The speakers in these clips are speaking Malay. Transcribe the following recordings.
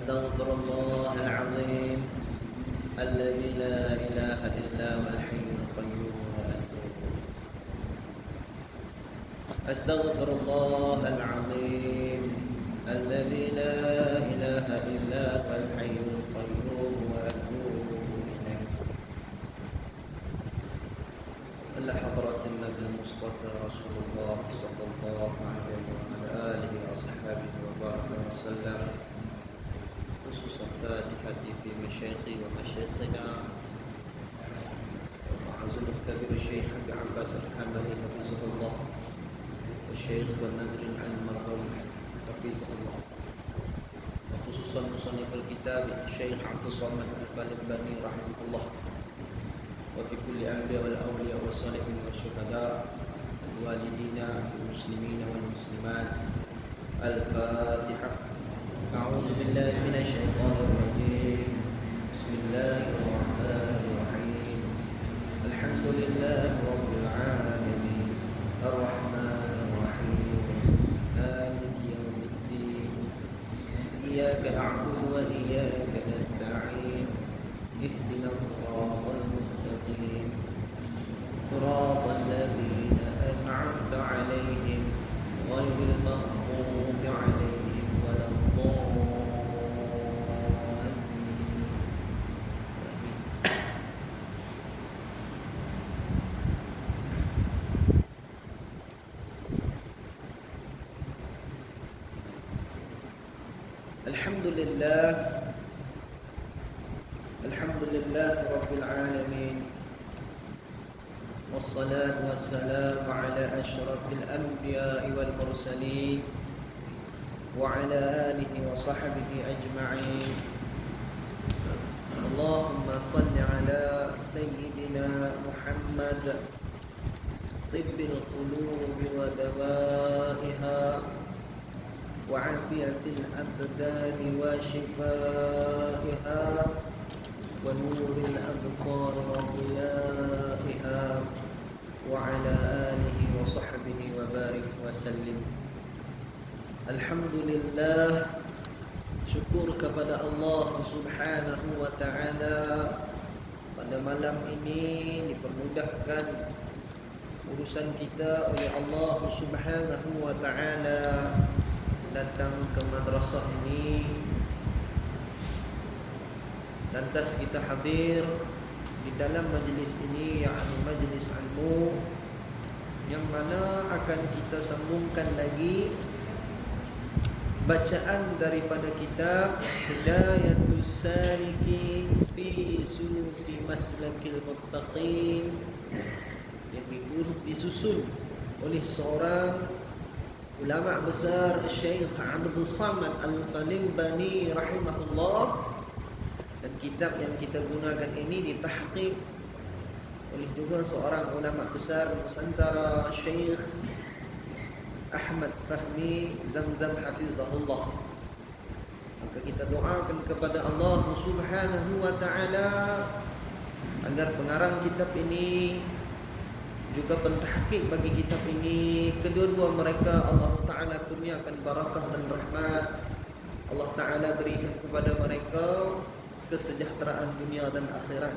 أستغفر الله العظيم الذي لا إله إلا هو الحي القيوم وأتوب إليه. أستغفر الله العظيم الذي لا إله إلا هو الحي القيوم وأتوب إليه. إلى حضرة النبي المصطفى رسول الله صلى الله عليه وعلى آله وأصحابه وبارك وسلم، خصوصا فاتحتي في مشايخي ومشايخنا ومعزول الكبير الشيخ أبي عباس الحمدي حفظه الله، والشيخ والنزر المرحوم حفظه الله، وخصوصا مصنف الكتاب الشيخ عبد الصمد الفالباني رحمه الله، وفي كل الأنبياء والأولياء والصالحين والشهداء والوالدين والمسلمين والمسلمات. الفاتحة. أعوذ بالله من الشيطان الرجيم. بسم الله الرحمن الرحيم. الحمد لله رب العالمين الرحمن الرحيم مالك يوم الدين إياك نعبد وإياك نستعين اهدنا الصراط المستقيم صراط الذين أنعمت عليهم غير المغضوب عليهم ولا الضالين. الحمد لله رب العالمين، والصلاة والسلام على أشرف الأنبياء والمرسلين وعلى آله وصحبه أجمعين. اللهم صل على سيدنا محمد طب القلوب ودوائها وعافية الأبدان وشفائها ونور الأبصار وضيائها وعلى آله وصحبه وبارك وسلم. Alhamdulillah, syukur kepada Allah Subhanahu wa ta'ala. Pada malam ini dipermudahkan urusan kita oleh Allah Subhanahu wa ta'ala datang ke madrasah ini. Lantas kita hadir di dalam majlis ini, yakni majlis ilmu, yang mana akan kita sambungkan lagi bacaan daripada kitab Hidayatus Salikin fi Suluki Maslakil Muttaqin, yang disusun oleh seorang ulama besar, Syekh Abdul Samad Al-Falimbani rahimahullah. Dan kitab yang kita gunakan ini ditahqiq oleh juga seorang ulama besar Nusantara, Syekh Ahmad Fahmi Zamzam hafizahullah. Maka kita doakan kepada Allah Subhanahu wa ta'ala agar pengarang kitab ini juga pentahqiq bagi kitab ini, kedua-dua mereka Allah Ta'ala kurniakan barakah dan rahmat. Allah Ta'ala berikan kepada mereka kesejahteraan dunia dan akhirat.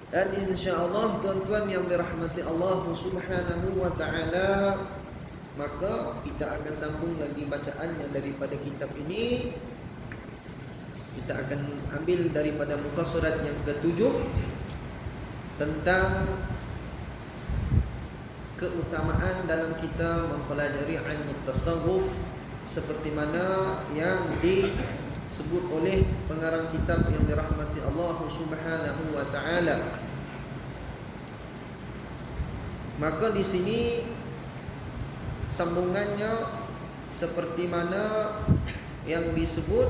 Dan insya-Allah tuan-tuan yang dirahmati Allah Subhanahu wa ta'ala, maka kita akan sambung lagi bacaannya daripada kitab ini. Kita akan ambil daripada muka surat yang ke-7 tentang keutamaan dalam kita mempelajari ilmu tasawuf, seperti mana yang disebut oleh pengarang kitab yang dirahmati Allah Subhanahu wa ta'ala. Maka di sini sambungannya seperti mana yang disebut,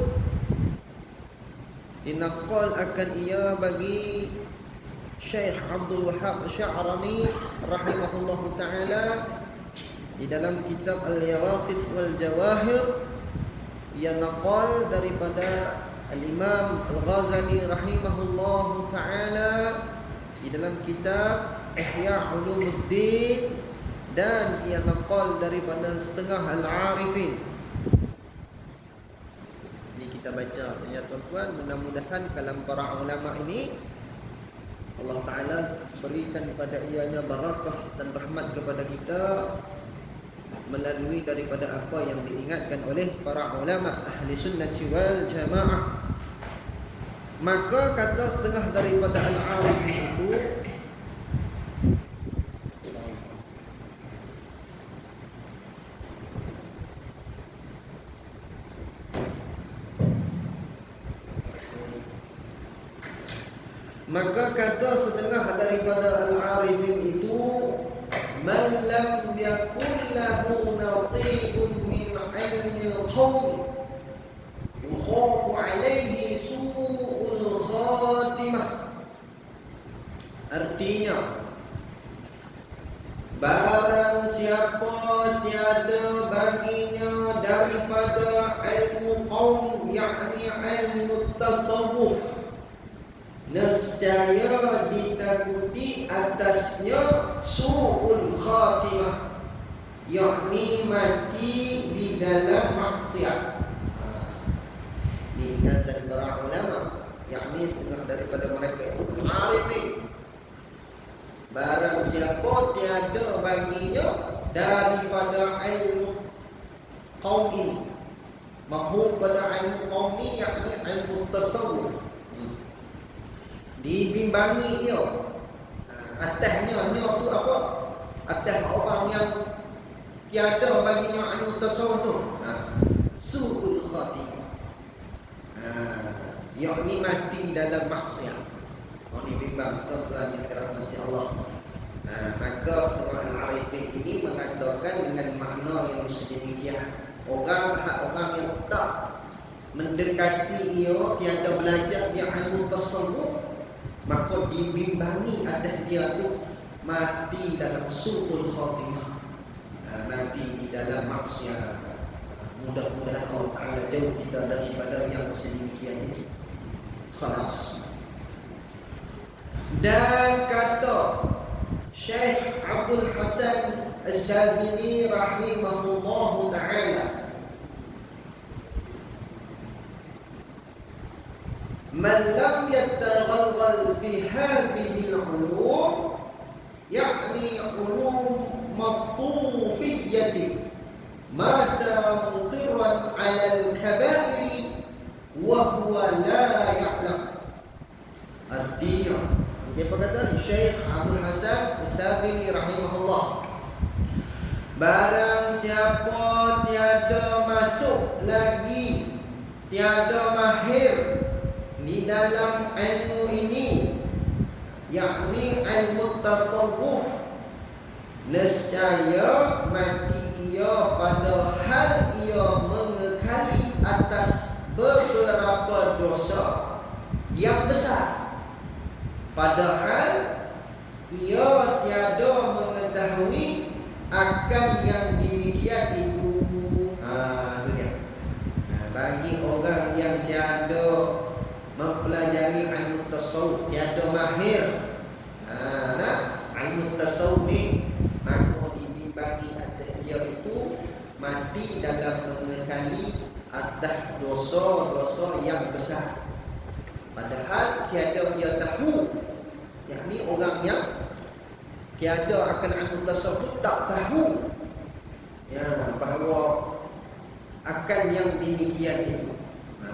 dinaqal akan ia bagi Syekh Abdul Wahab Sya'rani rahimahullahu ta'ala di dalam kitab Al-Yawaqit wal Jawahir. Ia naqal daripada Al-Imam Al-Ghazali rahimahullahu ta'ala di dalam kitab Ihya Ulumuddin, dan ia naqal daripada setengah Al-Arifin. kita baca. Ya tuan-tuan, mudah-mudahan kalam para ulama ini Allah Ta'ala berikan kepada ianya barakah dan rahmat kepada kita melalui daripada apa yang diingatkan oleh para ulama ahli sunnati wal jamaah. Maka kata setengah daripada al-arif itu, maka kata setengah daripada al-arifin itu, man lam yakun lahu nasibun min ilmi al-qawm yukhafu alaihi su'ul khatimah. Artinya, barang siapa tiada baginya daripada ilmu qaum, yakni ilmu tasawuf, nescaya ditakuti atasnya su'ul khatimah, yakni mati di dalam maksiat. Diingatkan para ulama, yakni setengah daripada mereka itu al-arifin. Barang siapa tiada baginya daripada ilmu kaum ini, mafhum pada ilmu kaum ini yakni ilmu tasawuf, dibimbangi dia atasnya tu apa? Atas orang yang tiada baginya ilmu tasawuf tu, su'ul khatimah, yakni mati dalam maksiat. Ini bimbang tuan-tuan yang dirahmati Allah. Maka setengah al-arifin ini mengatakan dengan makna yang sedemikian. Orang yang tak mendekati ia, tiada belajar dia ilmu tasawuf, maka dibimbangi atas dia tu mati dalam su'ul khatimah, mati di dalam maksiat. Mudah-mudahan Allah Ta'ala jauh kita daripada yang sedemikian itu. Khalas. Dan kata Syekh Abdul Hasan Al-Syadzili rahimahullahu ta'ala, man lam yattaghalghal fi hadhihi al-ulum, yakni ulum masufiyyati, mata musirran 'ala al-kaba'iri wa huwa la ya'lam. Artinya, siapa kata? Syekh Abdul Hasan As-Syadzili rahimahullah, barang siapa tiada masuk lagi, tiada mahir di dalam ilmu ini, yakni ilmu tasawuf, nescaya mati ia padahal ia mengekali atas beberapa dosa yang besar, padahal ia tiada mengetahui akan yang demikian itu. Itu dia. Bagi orang yang tiada mempelajari ilmu tasawuf, tiada mahir ilmu tasawuf ni, maka dibagi atas dia itu mati dalam mengekali atas dosa-dosa yang besar, padahal tiada dia tahu, yakni orang yang tiada akan ilmu tasawuf itu tak tahu bahawa akan yang demikian itu,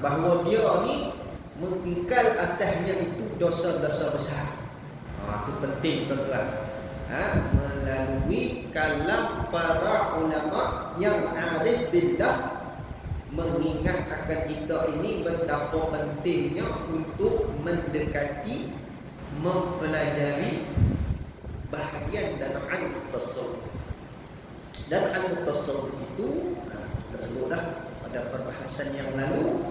bahawa dia ni mengingkal atasnya itu dosa-dosa besar. Itu penting tuan-tuan, melalui kalam para ulama yang arif billah, mengingat akan kita ini betapa pentingnya untuk mendekati, mempelajari bahagian dalam ilmu tasawuf. Dan ilmu tasawuf itu, kita sebutlah pada perbahasan yang lalu,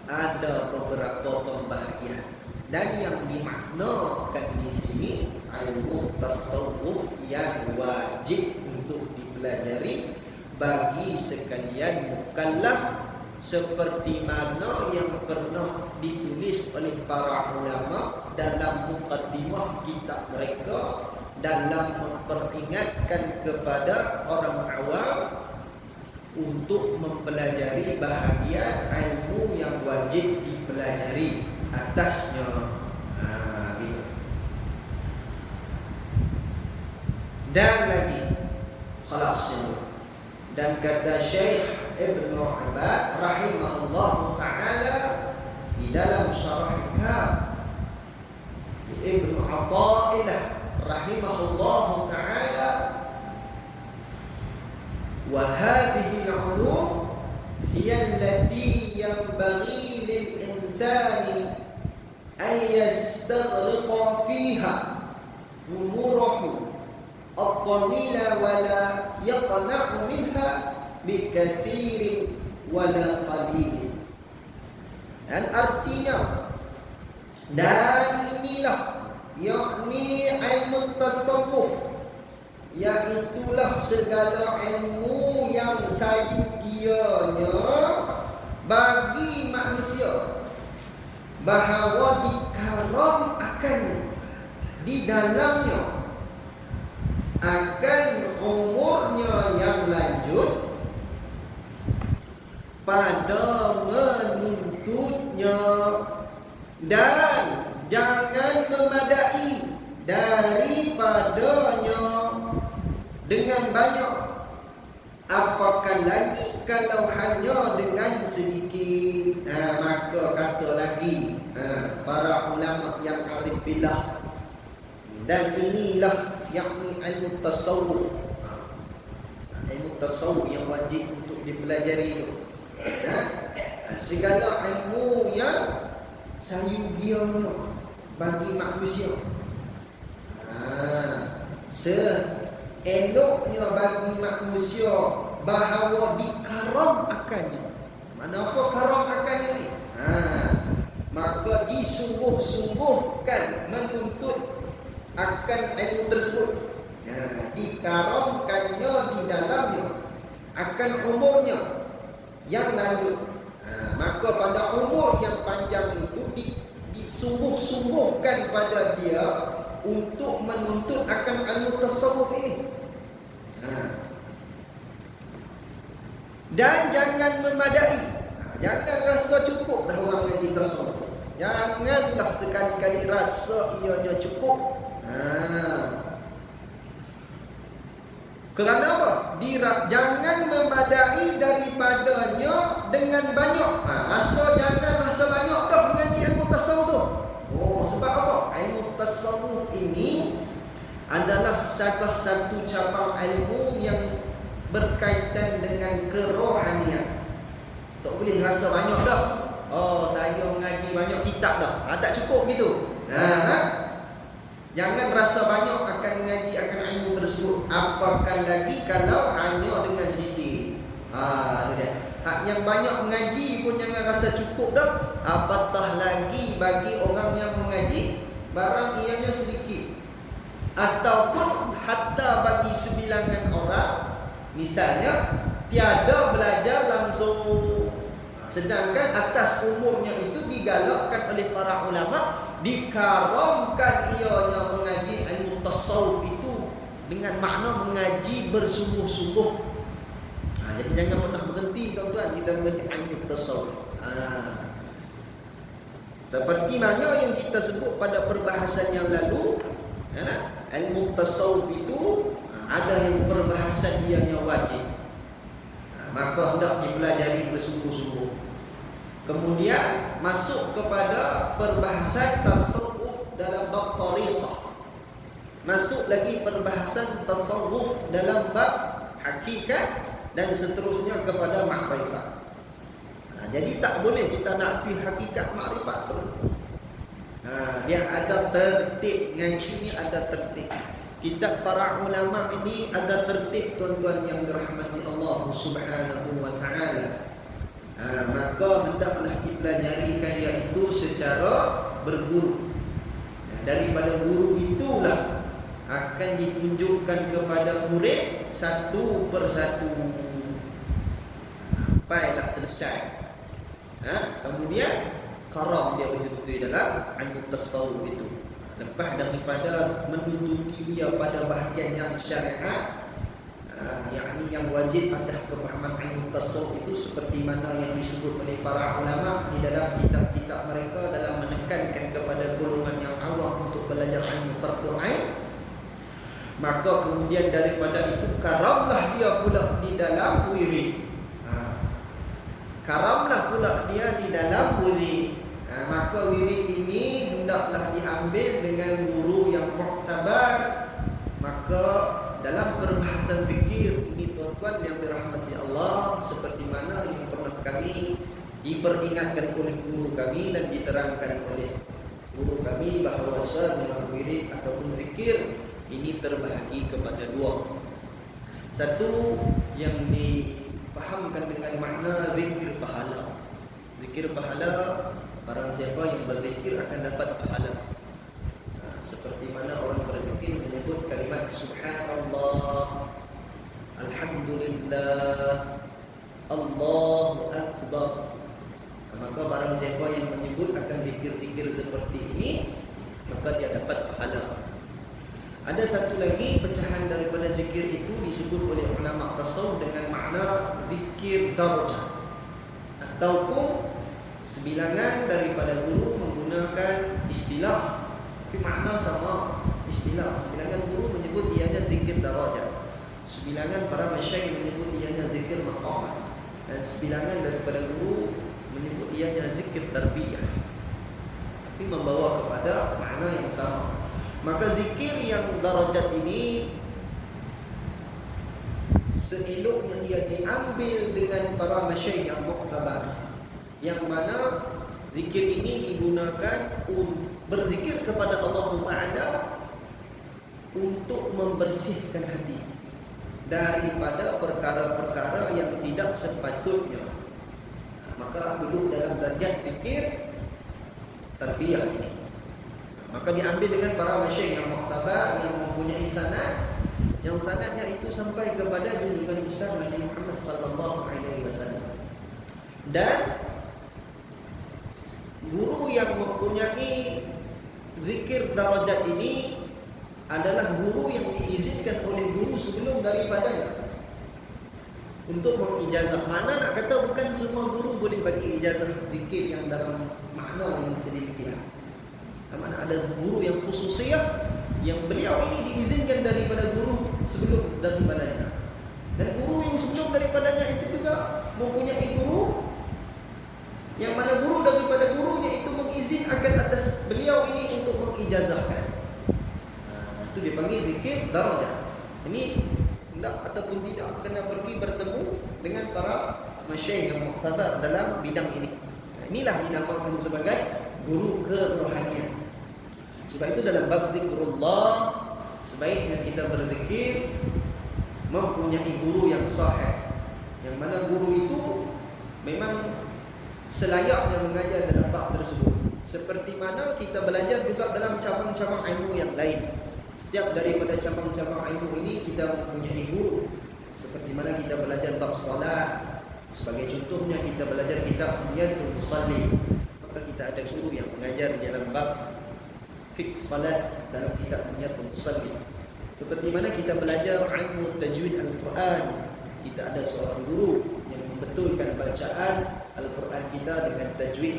ada beberapa pembahagian, dan yang dimaknakan di sini ilmu tasawuf yang wajib untuk dipelajari bagi sekalian mukallaf, seperti mana yang pernah ditulis oleh para ulama dalam muqaddimah kitab mereka, dalam memperingatkan kepada orang awam, untuk mempelajari bahagian ilmu yang wajib dipelajari atasnya. Gitu. Dan lagi khalas ini. Dan kata Syekh Ibn Abad rahimahullah ta'ala di dalam syarah Ibn Athaillah rahimahullah ta'ala, wa hadhihi al-ulum hiya allati yanbaghi lil insani an yastaghriqa fiha umurahu at-tawila wa la yaqna'u minha bikathirin wa la qalilin. Dan artinya, dan inilah yakni ilmu tasawuf, iaitulah segala ilmu yang sadiqianya bagi manusia bahawa dikaram akannya di dalamnya akan umurnya yang lanjut pada menuntutnya, dan jangan memadai daripadanya dengan banyak, apakah lagi kalau hanya dengan sedikit. Maka kata lagi para ulama yang arif billah, dan inilah yakni ilmu tasawuf, ilmu tasawuf yang wajib untuk dipelajari itu. Segala ilmu yang sayugianya bagi manusia, seeloknya bagi manusia bahawa dikaram akannya. Mana apa karam akannya ni? Maka disungguh-sungguhkan menuntut akan ilmu tersebut. Dikaramkannya di dalamnya akan umurnya yang lanjut. Maka pada umur yang panjang itu disungguh-sungguhkan pada dia untuk menuntut akan ilmu tasawuf ini. Dan jangan memadai, jangan rasa cukup dah orang ngaji tasawuf. Janganlah sekali-kali rasa ianya cukup. Kerana apa? Jangan memadai daripadanya dengan banyak. Jangan rasa banyak dah mengaji ilmu tasawuf tu. Sebab apa? Ilmu tasawuf ini adalah salah satu cabang ilmu yang berkaitan dengan kerohanian. Tak boleh rasa banyak dah. Saya mengaji banyak kitab dah. Tak cukup gitu. Jangan rasa banyak akan mengaji akan ilmu tersebut. Apakah lagi kalau hanya dengan sedikit. Yang banyak mengaji pun jangan rasa cukup dah. Apatah lagi bagi orang yang mengaji barang ianya sedikit. Ataupun hatta bagi sebilangan orang, misalnya tiada belajar langsung, sedangkan atas umurnya itu digalakkan oleh para ulama, dikaramkan ianya mengaji ilmu tasawuf itu dengan makna mengaji bersungguh-sungguh. Jadi jangan pernah berhenti tuan-tuan kita mengaji ilmu tasawuf. Seperti mana yang kita sebut pada perbahasan yang lalu, ilmu tasawuf itu ada yang perbahasan yang wajib, maka hendak dipelajari bersungguh-sungguh. Kemudian masuk kepada perbahasan tasawuf dalam bab tariqah. Masuk lagi perbahasan tasawuf dalam bab hakikat dan seterusnya kepada makrifat. Jadi tak boleh kita nak pergi hakikat makrifat tu. Dia ada tertib, ngaji ni ada tertib. Kitab para ulama ini ada tertib tuan-tuan yang dirahmati Allah Subhanahu wa taala. Maka hendaklah dipelajari iaitu secara berguru. Daripada guru itulah akan ditunjukkan kepada murid satu persatu. Sampailah selesai. Kemudian karam dia betul-betul dalam ilmu tasawuf itu. Lepas daripada menuntuti dia pada bahagian yang syariat, yakni yang wajib atas kefahaman ilmu tasawuf itu seperti mana yang disebut oleh para ulama di dalam kitab-kitab mereka dalam menekankan kepada golongan yang awam untuk belajar ilmu fardhu ain. Maka kemudian daripada itu karamlah dia pula di dalam wirid. Karamlah pula dia di dalam wirid. Maka wirid ini hendaklah diambil dengan guru yang muktabar. Maka dalam perbahasan zikir ini tuan-tuan yang dirahmati Allah, seperti mana yang pernah kami diperingatkan oleh guru kami dan diterangkan oleh guru kami bahawa wirid ataupun zikir ini terbahagi kepada dua. Satu yang difahamkan dengan makna zikir pahala. Zikir pahala, barang siapa yang berzikir akan dapat pahala. Seperti mana orang berzikir menyebut kalimat subhanallah, alhamdulillah, Allahu akbar. Maka barang siapa yang menyebut akan zikir-zikir seperti ini, maka dia dapat pahala. Ada satu lagi pecahan daripada zikir itu disebut oleh ulama tasawuf dengan makna zikir darajah, ataupun sebilangan daripada guru menggunakan istilah tapi makna sama istilah. Sebilangan guru menyebut ianya zikir darajah, sebilangan para masyayikh menyebut ianya zikir maqamat, dan sebilangan daripada guru menyebut ianya zikir tarbiyah, tapi membawa kepada makna yang sama. Maka zikir yang darajat ini seeloknya ia diambil dengan para masyayikh yang muktabar, yang mana zikir ini digunakan berzikir kepada Allah Ta'ala untuk membersihkan hati daripada perkara-perkara yang tidak sepatutnya. Maka duduk dalam darjat zikir tarbiyah ini. Maka diambil dengan para masyayikh yang muktabar, yang mempunyai sanad, yang sanadnya itu sampai kepada junjungan besar Nabi Muhammad sallallahu alaihi wasallam. Dan guru yang mempunyai zikir darajat ini adalah guru yang diizinkan oleh guru sebelum daripadanya untuk mengijazah. Mana nak kata bukan semua guru boleh bagi ijazah zikir yang dalam makna yang sedemikian. Mana ada guru yang khususiyah yang beliau ini diizinkan daripada guru sebelum daripadanya, dan guru yang sebelum daripadanya itu juga mempunyai guru yang mana guru daripada gurunya itu mengizinkan atas beliau ini untuk mengijazahkan. Itu dipanggil zikir darajah. Ini tidak ataupun tidak kena pergi bertemu dengan para masyayikh yang muktabar dalam bidang ini. Inilah dinamakan sebagai guru kerohanian. Sebab itu dalam bab zikrullah sebaiknya kita berzikir mempunyai guru yang sahih, yang mana guru itu memang selayaknya mengajar dalam bab tersebut. Seperti mana kita belajar juga dalam cabang-cabang ilmu yang lain. Setiap daripada cabang-cabang ilmu ini kita mempunyai guru. Seperti mana kita belajar bab salat, sebagai contohnya kita belajar kitab Niyatul Musalli, maka kita ada guru yang mengajar dalam bab fiqh salat dalam kitab Niyatul Musalli. Seperti mana kita belajar ilmu tajwid Al-Quran, kita ada seorang guru yang membetulkan bacaan Al-Quran kita dengan tajwid.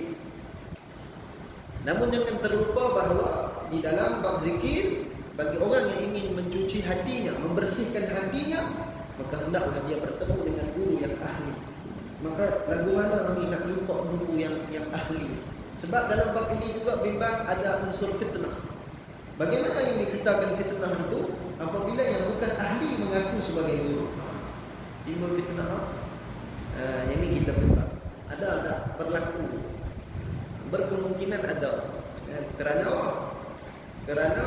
Namun jangan terlupa bahawa di dalam bab zikir, bagi orang yang ingin mencuci hatinya, membersihkan hatinya, maka hendaklah dia bertemu dengan guru yang ahli. Maka lagu mana kami nak jumpa guru yang ahli? Sebab dalam bab ini juga bimbang ada unsur fitnah. Bagaimana yang dikatakan fitnah itu? Apabila yang bukan ahli mengaku sebagai guru, timbul fitnah. Yang ini kita bimbang. Ada berlaku, berkemungkinan ada. Kerana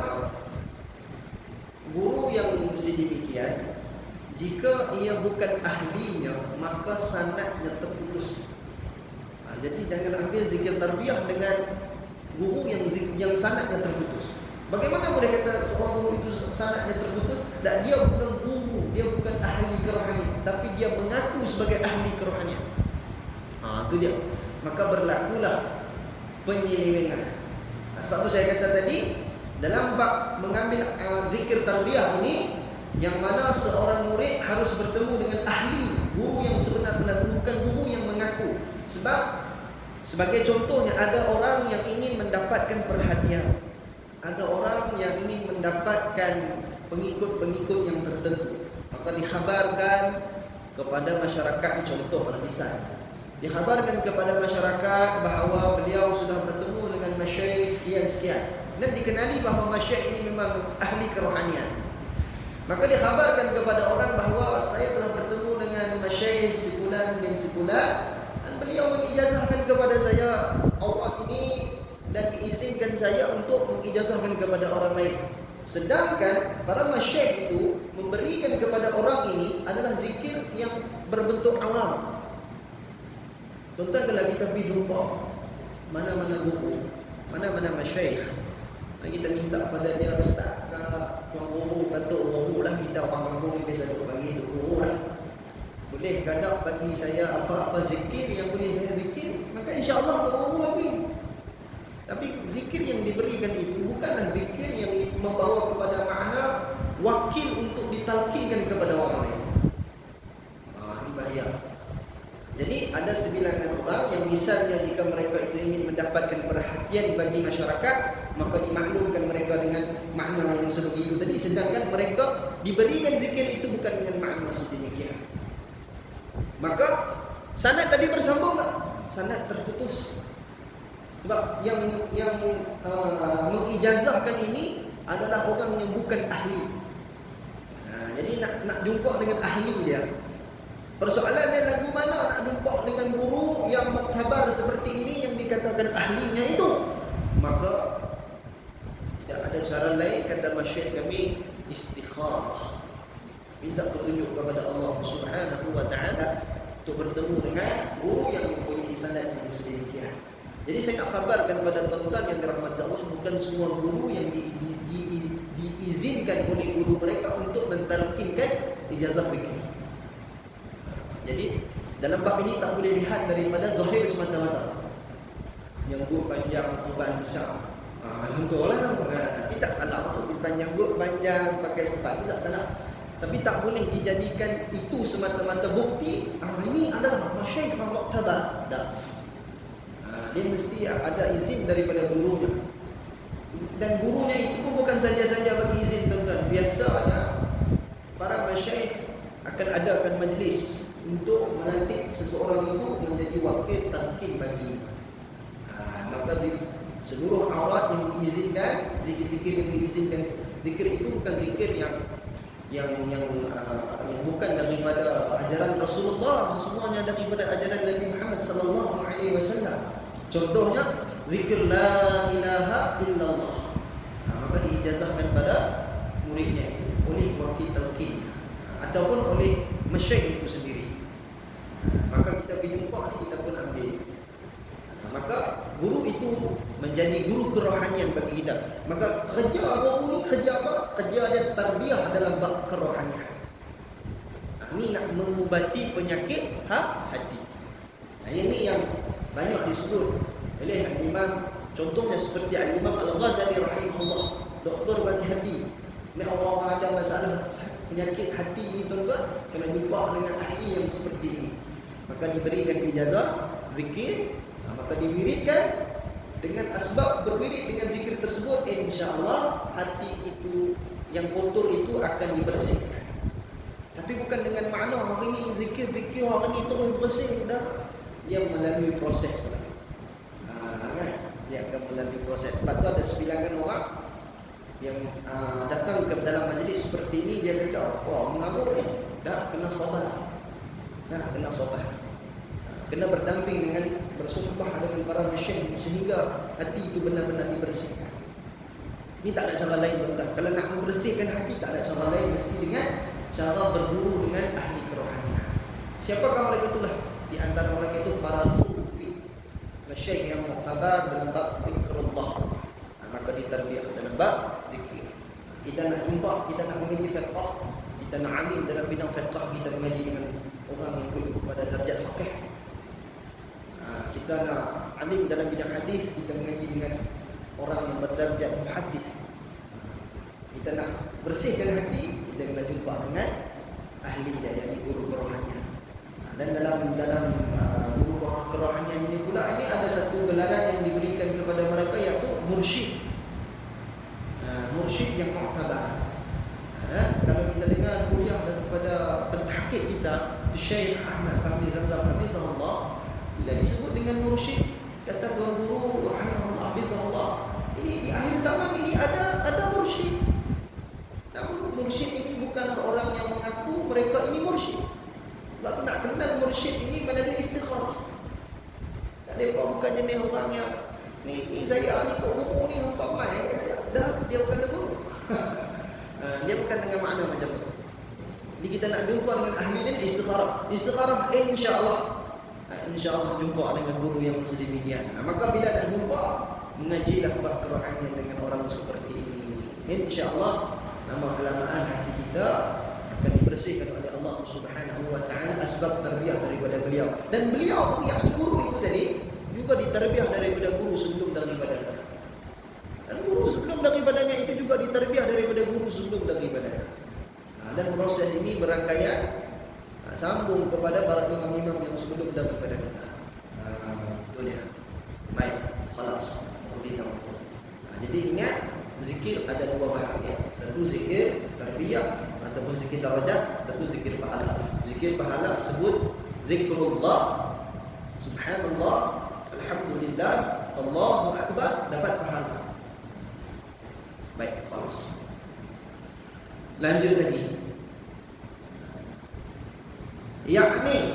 guru yang sedemikian, jika ia bukan ahlinya, maka sanadnya terputus. Jadi jangan ambil zikir tarbiyah dengan guru yang sanadnya terputus. Bagaimana boleh kata seorang guru itu sanadnya terputus? Dan dia bukan guru, dia bukan ahli kerohanian, tapi dia mengaku sebagai ahli kerohanian. Itu dia. Maka berlakulah penyelewengan. Sebab itu saya kata tadi, dalam bab mengambil zikir tarbiyah ini, yang mana seorang murid harus bertemu dengan ahli, guru yang sebenar-benar, bukan guru yang mengaku. Sebab sebagai contohnya, ada orang yang ingin mendapatkan perhatian, ada orang yang ingin mendapatkan pengikut-pengikut yang tertentu, maka dikhabarkan kepada masyarakat. Contoh misal, dikhabarkan kepada masyarakat bahawa beliau sudah bertemu dengan masyayikh sekian-sekian, dan dikenali bahawa masyayikh ini memang ahli kerohanian. Maka dikhabarkan kepada orang bahawa saya telah bertemu dengan masyayikh sepulan dan sepulan, dan beliau mengijazahkan kepada saya awak ini dan diizinkan saya untuk mengijazahkan kepada orang lain. Sedangkan para masyayikh itu memberikan kepada orang ini adalah zikir yang berbentuk awam. Contoh kalau kita pergi jumpa mana-mana guru, mana-mana masyayikh, kita minta pada dia, ustaz, tuan guru, batuk guru lah, kita orang kampung ni biasa duk bagi duk guru lah, boleh kadang bagi saya apa-apa zikir yang boleh saya zikir, maka insya-Allah tuan guru bagi. Tapi zikir yang diberikan itu bukanlah zikir yang membawa kepada makna wakil untuk ditalkinkan kepada orang lain. Ini bahaya. Jadi ada sebilangan orang yang misalnya jika mereka itu ingin mendapatkan perhatian bagi masyarakat, maka dimaklumkan mereka dengan makna yang sebegitu tadi, sedangkan mereka diberikan zikir itu bukan dengan makna sedemikian. Maka sanad tadi bersambung tak? Sanad terputus. Sebab yang mengijazahkan ini adalah orang yang bukan ahli. Jadi nak jumpa dengan ahli dia. Persoalan dia lagu mana nak jumpa dengan guru yang muktabar seperti ini, yang dikatakan ahlinya itu. Maka tidak ada cara lain, kata masyayikh kami, istikharah. Minta petunjuk kepada Allah Subhanahu wa taala untuk bertemu dengan guru yang mempunyai sanad yang sedemikian. Jadi saya nak khabarkan kepada tuan-tuan yang dirahmati Allah, bukan semua guru yang diizinkan oleh guru mereka untuk mentalkinkan ijazah zikir. Jadi dalam bab ini tak boleh lihat daripada zahir semata-mata. Yang guru panjang, sorban besar, contohlah, tapi tak salah apa simpan janggut panjang, pakai sorban, tak salah. Tapi tak boleh dijadikan itu semata-mata bukti ini adalah masyayikh yang muqtada. Dia mesti ada izin daripada gurunya. Dan gurunya itu pun bukan saja-saja bagi izin, tuan-tuan. Biasanya para masyayikh akan adakan majlis untuk melantik seseorang itu menjadi wakil talqin bagi. Maka seluruh awat yang diizinkan, zikir-zikir yang diizinkan, zikir itu bukan zikir yang bukan daripada ajaran Rasulullah, semuanya daripada ajaran Nabi Muhammad sallallahu alaihi wasallam. Contohnya zikir la ilaha illallah. Maka diijazahkan pada muridnya itu oleh wakil talqin ataupun oleh masyayikh itu sendiri. Maka kita pergi jumpa ni, kita pun ambil. Maka guru itu menjadi guru kerohanian bagi kita. Maka kerja guru ni kerja apa? Kerja dia tarbiyah dalam bab kerohanian. Ini nak mengubati penyakit hati. Ini yang banyak disebut oleh Imam, contohnya seperti Al-Imam Al-Ghazali rahimahullah, doktor bagi hati. Ni orang ada masalah penyakit hati ni, tuan-tuan, kena jumpa dengan ahli yang seperti ini. Maka diberikan ijazah zikir, maka diwiridkan dengan asbab berwirid dengan zikir tersebut, insya-Allah hati itu yang kotor itu akan dibersihkan. Tapi bukan dengan makna hari ini zikir hari ini terus bersih, dah. Dia melalui proses. Dia akan melalui proses. Sebab tu ada sebilangan orang yang datang ke dalam majlis seperti ini, dia kata, mengamuk ni, dah kena sabar. Kena sabar. Kena berdamping dengan, bersumpah dengan para masyayikh sehingga hati itu benar-benar dibersihkan. Ini tak ada cara lain, tuan-tuan. Kalau nak membersihkan hati, tak ada cara lain, mesti dengan cara berguru dengan ahli kerohanian. Siapakah mereka itulah? Di antara mereka itu para sufi, masyayikh yang muqtabar dalam bab zikrullah. Maka ditarbiyah dalam bab zikir. Kita nak jumpa, kita nak mengaji fiqh, kita nak alim dalam bidang fiqh, kita mengaji dengan orang yang boleh pada darjat fiqh. Kita nak alim dalam bidang hadis, kita mengaji dengan orang yang berdarjat muhaddis. Kita nak bersihkan hati, kita kena jumpa dengan ahli dia, yakni guru kerohanian. Dan dalam guru kerohanian ini pula, ini ada satu gelaran yang diberikan kepada mereka, iaitu mursyid. Mursyid yang mu'tabar. Kalau kita dengar kuliah daripada pentahqiq kita, Syekh Ahmad Fahmi Zamzam hafizahullah, bila disebut dengan mursyid, kata tuan guru rahimahullah hafizahullah, ini di akhir zaman ini ada mursyid. Namun mursyid ini bukan orang yang mengaku mereka ini mursyid. Kalau nak kenal mursyid ini melalui istikharah. Tak ada apa, bukan jenis orang yang ni saya ni tok guru ni hampa mai dah dia bukan guru. Dia bukan dengan makna macam tu. Jadi kita nak jumpa dengan ahli ini istikharah. Istikharah insya-Allah. Insya-Allah jumpa dengan guru yang sedemikian. Maka bila dah jumpa, mengajilah bab kerohanian dengan orang seperti ini. Insya-Allah nama kelamaan hati kita akan dibersihkan oleh Allah Subhanahu wa taala asbab tarbiyah daripada beliau. Dan beliau tu yang guru itu tadi juga ditarbiyah daripada guru sebelum daripadanya. Dan guru sebelum daripadanya itu juga ditarbiyah daripada guru sebelum daripadanya. Dan proses ini berangkaian sambung kepada para imam-imam yang sebelum daripada kita. Itu dia. Baik, khalas. Jadi ingat, zikir ada dua bahagian. Satu zikir tarbiyah ataupun zikir darajat, satu zikir pahala. Zikir pahala sebut zikrullah, subhanallah, alhamdulillah, Allahu akbar, dapat pahala. Baik, khalas. Lanjut lagi. Yakni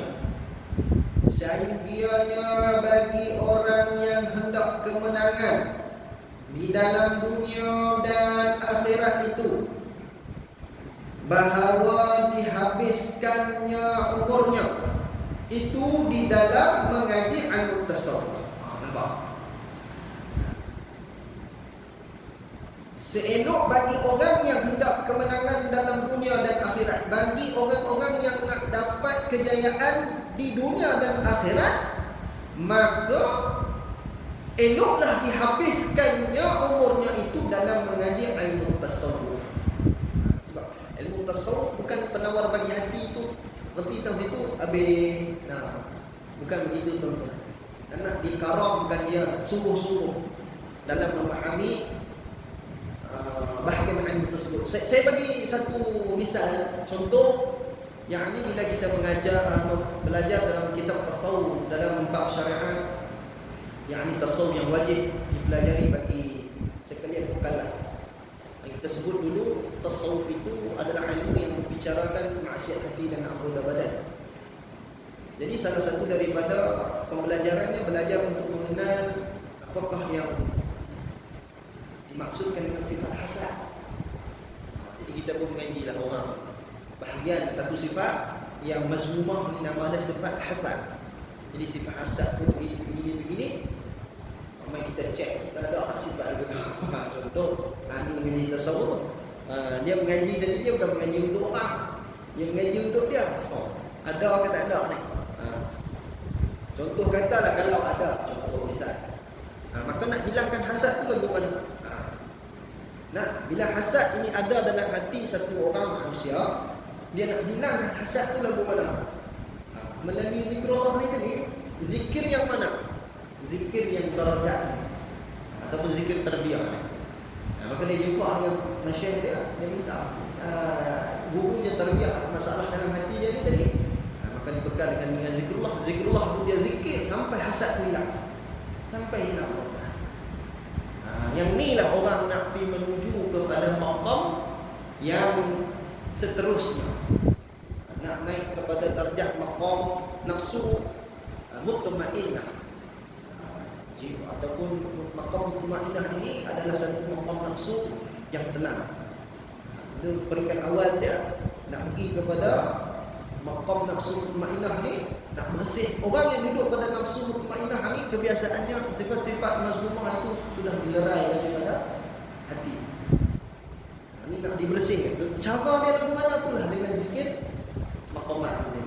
syahidianya bagi orang yang hendak kemenangan di dalam dunia dan akhirat itu, bahawa dihabiskannya umurnya itu di dalam mengaji al-tasawuf. Nampak? Seelok bagi orang yang hendak kemenangan dalam dunia dan akhirat, bagi orang-orang yang nak dapat kejayaan di dunia dan akhirat, maka eloklah dihabiskannya umurnya itu dalam mengaji ilmu tasawuf. Sebab ilmu tasawuf bukan penawar bagi hati itu, berarti tahu situ habis. Bukan begitu tuan-tuan. Dan nak dikaramkan dia sungguh-sungguh dalam memahami bahagian ilmu tersebut. Saya bagi satu misal, contoh yang ini bila kita belajar dalam kitab tasawuf, dalam bab syariat, yang ini tasawuf yang wajib dipelajari bagi sekalian mukallaf. Yang kita sebut dulu, tasawuf itu adalah ilmu yang membicarakan maksiat hati dan anggota badan. Jadi salah satu daripada pembelajarannya belajar untuk mengenal apakah yang dimaksudkan dengan sifat hasad. Jadi kita pun mengajilah orang bahagian satu sifat yang mazmumah ini nama dia sifat hasad. Jadi sifat hasad tu begini. Mari kita cek kita ada tak sifat begitu. Contoh, ini mengaji tasawuf. Dia mengaji tadi, dia bukan mengaji untuk orang. Dia mengaji untuk dia. Ada ke tak ada ni? Contoh katalah kalau ada, contoh misal. Maka nak hilangkan hasad tu lagu mana? Nah, bila hasad ini ada dalam hati satu orang manusia, dia nak hilangkan hasad tu lagu mana? Melalui zikrullah ni tadi. Zikir yang mana? Zikir yang darajat ataupun zikir tarbiyah ni. Maka dia jumpa dengan masyayikh dia minta guru dia tarbiyah masalah dalam hati dia ni tadi. Maka dibekal dengan zikrullah. Zikrullah tu dia zikir sampai hasad hilang. Sampai hilang. Yang ni lah orang nak pergi menuju kepada maqam yang seterusnya. Nak naik kepada darjat maqam nafsu mutmainnah. Ataupun maqam mutmainnah ini adalah satu maqam nafsu yang tenang. Itu peringkat awal dia nak pergi kepada maqam nafsu mutmainnah ni, nak bersih. Orang yang duduk pada nafsu mutmainnah ni kebiasaannya sifat-sifat mazmumah itu sudah dilerai daripada hati. Ini nak dibersihkan. Cara dia lagu mana tu lah dengan zikir maqamat ni.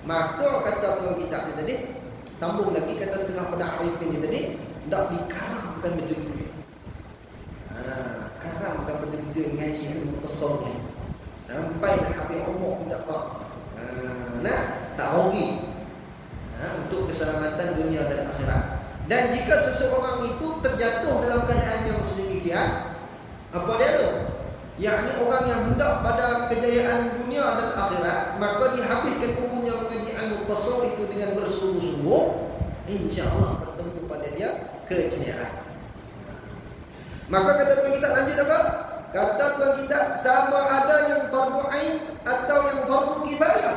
Maka kata tuan kita ni tadi, sambung lagi kata setengah pada arifin ni tadi, tak dikaramkan betul-betul. Karamkan betul-betul ngaji ilmu tasawuf ni. sampai dah habis umur tak apa. Tak rugi untuk keselamatan dunia dan akhirat. Dan jika seseorang itu terjatuh dalam keadaan yang sedemikian, apa dia tu? Yakni orang yang hendak pada kejayaan dunia dan akhirat, maka dihabiskan umurnya mengaji ilmu tasawuf itu dengan bersungguh-sungguh, insya-Allah bertemu pada dia kejayaan. Maka kata tuan kita lanjut apa? Kata tuan kita, sama ada yang fardu ain atau yang fardu kifayah.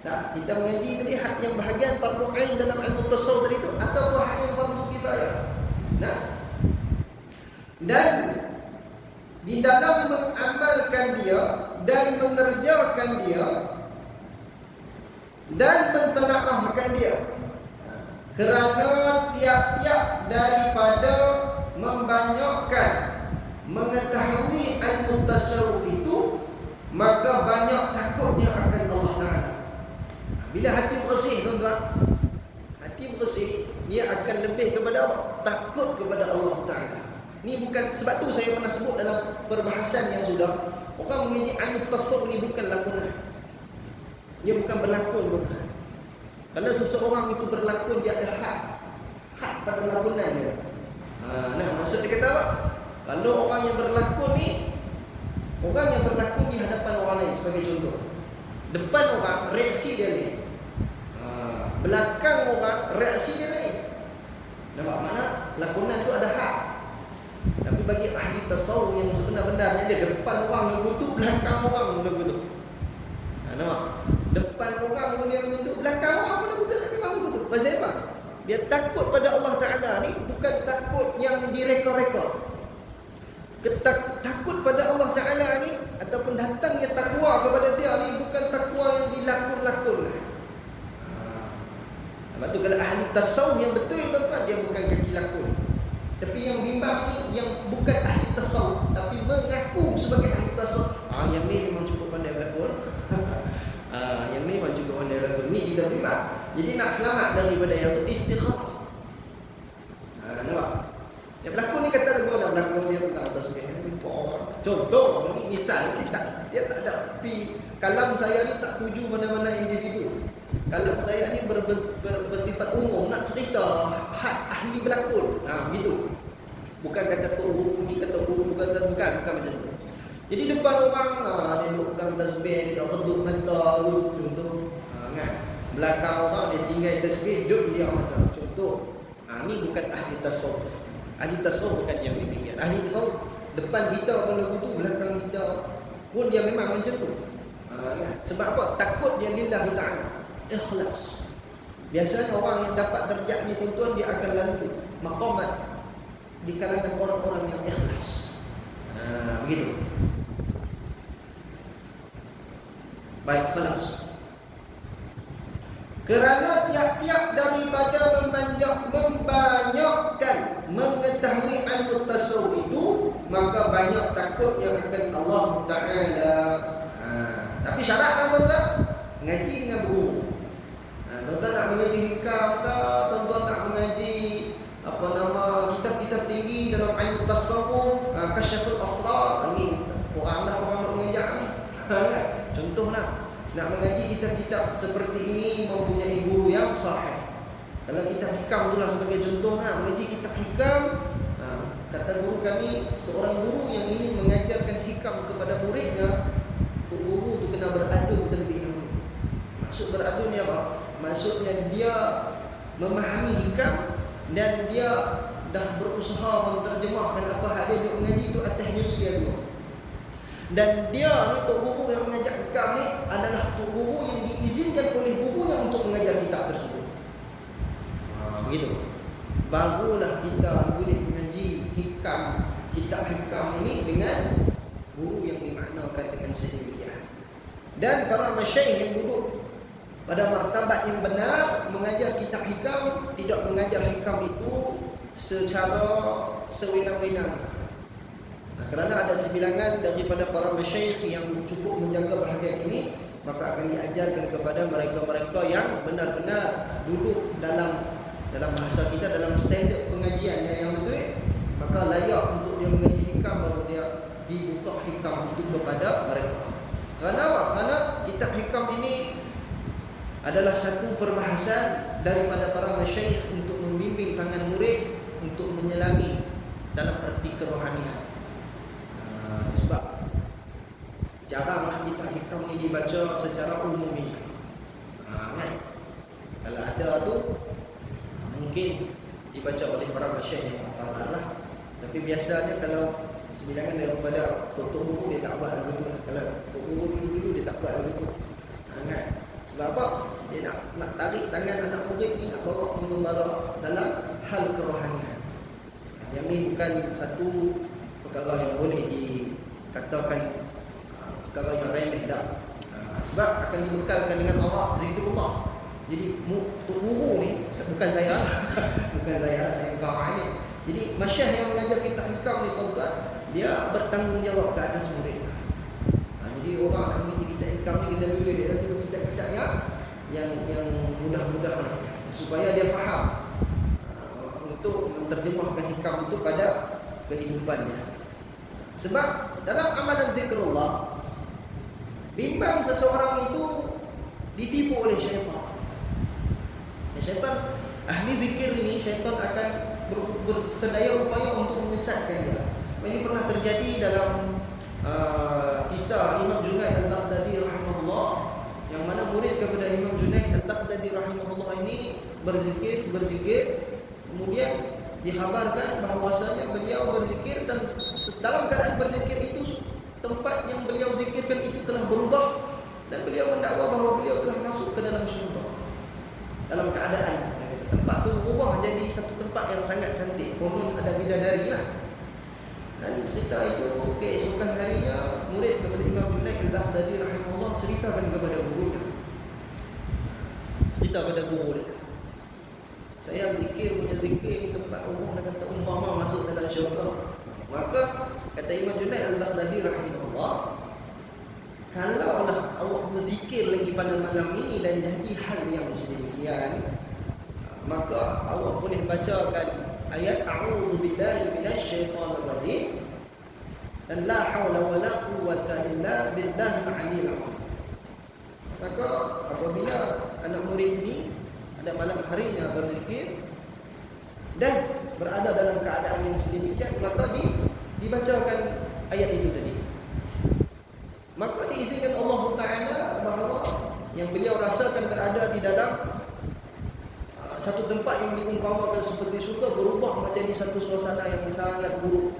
Nah, kita mengaji tadi hak yang bahagian fardu ain dalam ilmu tasawuf tadi itu atau hak yang fardu kifayah. Nah, dan di dalam mengamalkan dia dan mengerjakan dia dan mentelaahkan dia, kerana tiap-tiap daripada membanyakkan mengetahui ilmu tasawuf itu, maka banyak takutnya akan Allah Ta'ala. Bila hati bersih tuan-tuan, hati bersih, dia akan lebih kepada apa? Takut kepada Allah Ta'ala. Ni bukan, sebab tu saya pernah sebut dalam perbahasan yang sudah, orang mengaji ilmu tasawuf ni bukan lakonan. Dia bukan berlakon, bukan. Kalau seseorang itu berlakon, dia ada hak pada lakonan dia. Nah, maksud dia kata apa? Kalau orang yang berlakon ni, orang yang berlakon di hadapan orang lain, sebagai contoh, depan orang reaksi dia ni, belakang orang reaksi dia lain. Nampak mana? Lakonan tu ada hak. Tapi bagi ahli tasawuf yang sebenar-benarnya, dia depan orang begitu, belakang orang begitu. Nampak? Depan orang dia begitu, belakang orang begitu, tak memang begitu. Pasal apa? Dia takut pada Allah Ta'ala ni bukan takut yang direka-reka. Takut pada Allah Ta'ala ni ataupun datangnya takwa kepada dia ni bukan takwa yang dilakon-lakon. Sebab tu kalau ahli tasawuf yang betul, tuan-tuan, dia bukan kaki lakon. Tapi yang bimbang ni yang bukan ahli tasawuf tapi mengaku sebagai ahli tasawuf. Yang ni memang cukup pandai berlakon. Yang ni memang cukup pandai berlakon. Ni kita bimbang. Jadi nak selamat daripada yang tu, istikharah. Nampak? Yang berlakon ni kata lagu nak berlakon dia tentang tasbih. Contoh, misal dia tak ada kalam saya ni tak tuju mana-mana individu. Kalam saya ni bersifat umum, nak cerita hak ahli berlakon. Gitu. Bukan kata tok guru ni, kata guru bukan macam tu. Jadi depan orang dia duduk pegang tasbih, dia dah reduk mata contoh. Kan? Belakang orang dia tinggal tasbih, duduk dia macam contoh. Ni bukan ahli tasawuf. Ahli tasawuf bukan yang demikian. Ahli tasawuf depan kita pun lagu tu, belakang kita pun dia memang macam tu. Sebab apa? Takut dia lillahi ta'ala, ikhlas. Biasanya orang yang dapat derajat ni tuan-tuan, dia akan lalu maqamat di kalangan orang-orang yang ikhlas. Begitu. Baik, khalas. Kerana tiap-tiap daripada membanyakkan mengetahui ilmu tasawuf itu, maka banyak takut yang akan Allah Ta'ala. Tapi syaratlah tuan-tuan, ngaji dengan guru. Tuan-tuan nak mengaji hikam ke, tuan-tuan nak mengaji kitab-kitab tinggi dalam ilmu tasawuf, Kasyaful Asrar, ni orang nak mengajar ni. Contohlah, nak mengaji kitab-kitab seperti ini mempunyai guru yang sahih. Kalau kitab hikam itulah sebagai contoh, mengaji kitab hikam, kata guru kami, seorang guru yang ingin mengajarkan hikam kepada muridnya, tu guru tu kena beradun terlebih dahulu. Maksud beradun ni apa? Maksudnya dia memahami hikam dan dia dah berusaha menterjemahkan apa hal dia mengaji itu atas diri dia dulu. Dan dia ni tok guru yang mengajar hikam ni adalah tok guru yang diizinkan oleh gurunya untuk mengajar kitab tersebut. Begitu. Barulah kita boleh mengaji hikam, kitab hikam ini dengan guru yang dimaknakan dengan sedemikian. Dan para masyayikh yang duduk pada martabat yang benar mengajar kitab hikam, tidak mengajar hikam itu secara sewenang-wenang. Kerana ada sebilangan daripada para masyayikh yang cukup menjaga bahagian ini, maka akan diajarkan kepada mereka-mereka yang benar-benar duduk dalam bahasa kita, dalam standard pengajian yang betul, maka layak untuk dia mengaji hikam, baru dia dibuka hikam hikam itu kepada mereka. Kenapa? Karena kitab hikam ini adalah satu perbahasan daripada para masyayikh untuk membimbing tangan murid untuk menyelami dalam arti kerohanian. Sebab jaranglah kitab hikam ini dibaca secara umumi. Kan? Kalau ada tu mungkin dibaca oleh para masyayikh yang lah. Tapi biasanya kalau sebilangan daripada tok guru dia tak buat begitu. Kalau tok guru dulu dia tak buat begitu. Kan? Sebab apa? Dia nak tarik tangan anak murid ni, nak bawa membara dalam hal kerohanian. Yang ni bukan satu perkara yang boleh dikatakan perkara yang remeh dah. Sebab akan dibekalkan dengan awak zikrullah. Jadi tok guru ni bukan saya, bukan saya kawan ni. Jadi masyayikh yang mengajar kitab hikam ni tuan-tuan, dia bertanggungjawab ke atas murid. Jadi orang nak ambil kitab hikam ni kena pilih dia dulu kitab-kitab yang mudah-mudah supaya dia faham untuk menterjemahkan hikam itu pada kehidupannya. Sebab dalam amalan zikrullah, bimbang seseorang itu ditipu oleh syaitan. Syaitan, ahli zikir ini, syaitan akan bersedaya upaya untuk menyesatkan dia. Ini pernah terjadi dalam kisah Imam Junaid Al-Baghdadi rahimahullah, yang mana murid kepada Imam Junaid Al-Baghdadi rahimahullah ini berzikir, kemudian dikhabarkan bahawasanya beliau berzikir dan dalam keadaan berzikir itu tempat yang beliau zikirkan itu telah berubah dan beliau mendakwa bahawa beliau telah masuk ke dalam syurga. Dalam keadaan tempat tu berubah jadi satu tempat yang sangat cantik, konon ada bidadari lah. Dan cerita itu keesokan harinya murid kepada Imam Junaid Al-Baghdadi rahimahullah ceritakan kepada gurunya. Cerita kepada guru dia. Saya punya zikir di tempat umum dan kata umpama masuk dalam syurga. Maka kata Imam Junaid Al-Baghdadi rahimahullah, kalaulah awak berzikir lagi pada malam ini dan jadi hal yang sedemikian, maka awak boleh bacakan ayat a'udzu billahi minasyaitonir rajim dan la haula wala quwwata illa billahil aliyyil azim. Maka apabila anak murid ini pada malam harinya berzikir dan berada dalam keadaan yang sedemikian, maka dibacakan ayat itu tadi. Maka diizinkan Allah Ta'ala bahawa yang beliau rasakan berada di dalam satu tempat yang diumpamakan seperti surga berubah menjadi satu suasana yang sangat buruk.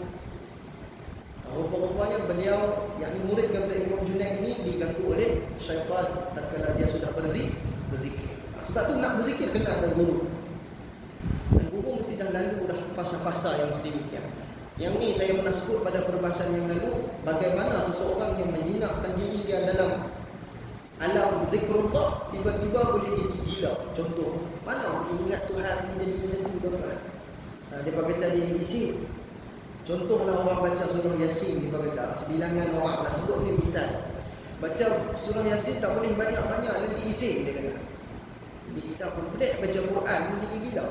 Rupa-rupanya beliau, yakni murid kepada Imam Junaid ini diganggu oleh syaitan tatkala dia sudah berzikir. Sebab tu nak berzikir kena ada guru. Dan guru mesti dah lalu dah fasa-fasa yang sedemikian. Yang ni saya pernah sebut pada perbahasan yang lalu, bagaimana seseorang yang menjinakkan diri dia dalam alam zikrullah tiba-tiba boleh jadi gila. Contoh, mana dia ingat Tuhan menjadi macam tu tuan-tuan. Dia kata dia isi. Contohlah orang baca surah Yasin, dia kata sebilangan orang nak sebut ni misal. Baca surah Yasin tak boleh banyak-banyak, nanti isi dia kata. Jadi kita pun pelik baca Quran pun jadi gila.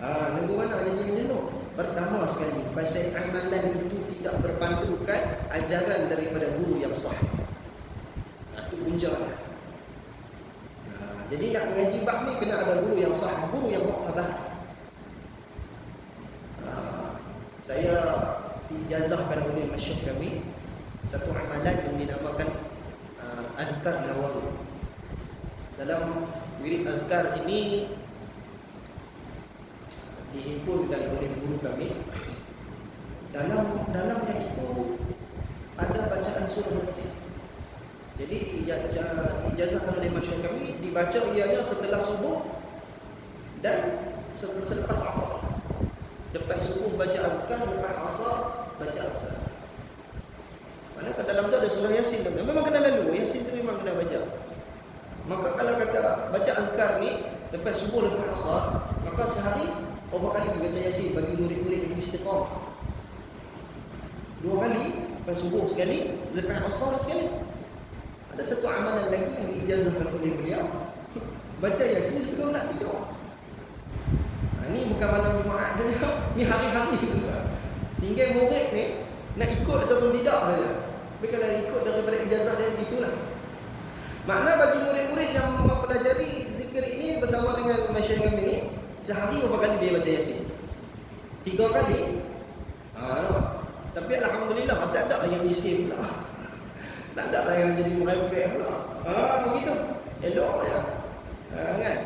Lagu mana jadi macam tu? Pertama sekali, pasal amalan itu tidak berpandukan ajaran daripada guru yang sahih. Itu punca. Jadi nak mengaji bab ni kena ada guru yang sahih, guru yang muktabar. Saya diijazahkan oleh masyayikh kami satu amalan yang dinamakan azkar nawawi. Dalam wirid azkar ini dihimpunkan oleh guru kami. Dalamnya itu ada bacaan surah Yasin. Jadi diijazahkan oleh masyayikh kami, dibaca ianya setelah subuh dan selepas asar. Lepas subuh baca azkar, lepas asar baca azkar. Mana kat dalam tu ada surah Yasin tu. Memang kena lalu, Yasin tu memang kena baca. Maka kalau kata baca azkar ni lepas subuh, lepas asar, maka sehari berapa kali baca Yasin bagi murid-murid yang istiqamah? 2 kali, lepas subuh sekali, lepas asar sekali. Ada satu amalan lagi yang diijazahkan oleh beliau, baca Yasin sebelum nak tidur. Ini bukan malam Jumaat saja, ni hari-hari. Tinggal murid ni nak ikut ataupun tidak saja. Tapi kalau ikut daripada ijazah dia begitulah. Makna bagi murid-murid yang mempelajari zikir ini bersama dengan masyayikh kami ini, sehari berapa kali dia baca Yasin? 3 kali. Nampak? Tapi alhamdulillah tak ada yang isim pula. Tak ada yang jadi merepek pula. Begitu. Elok ya. Kan?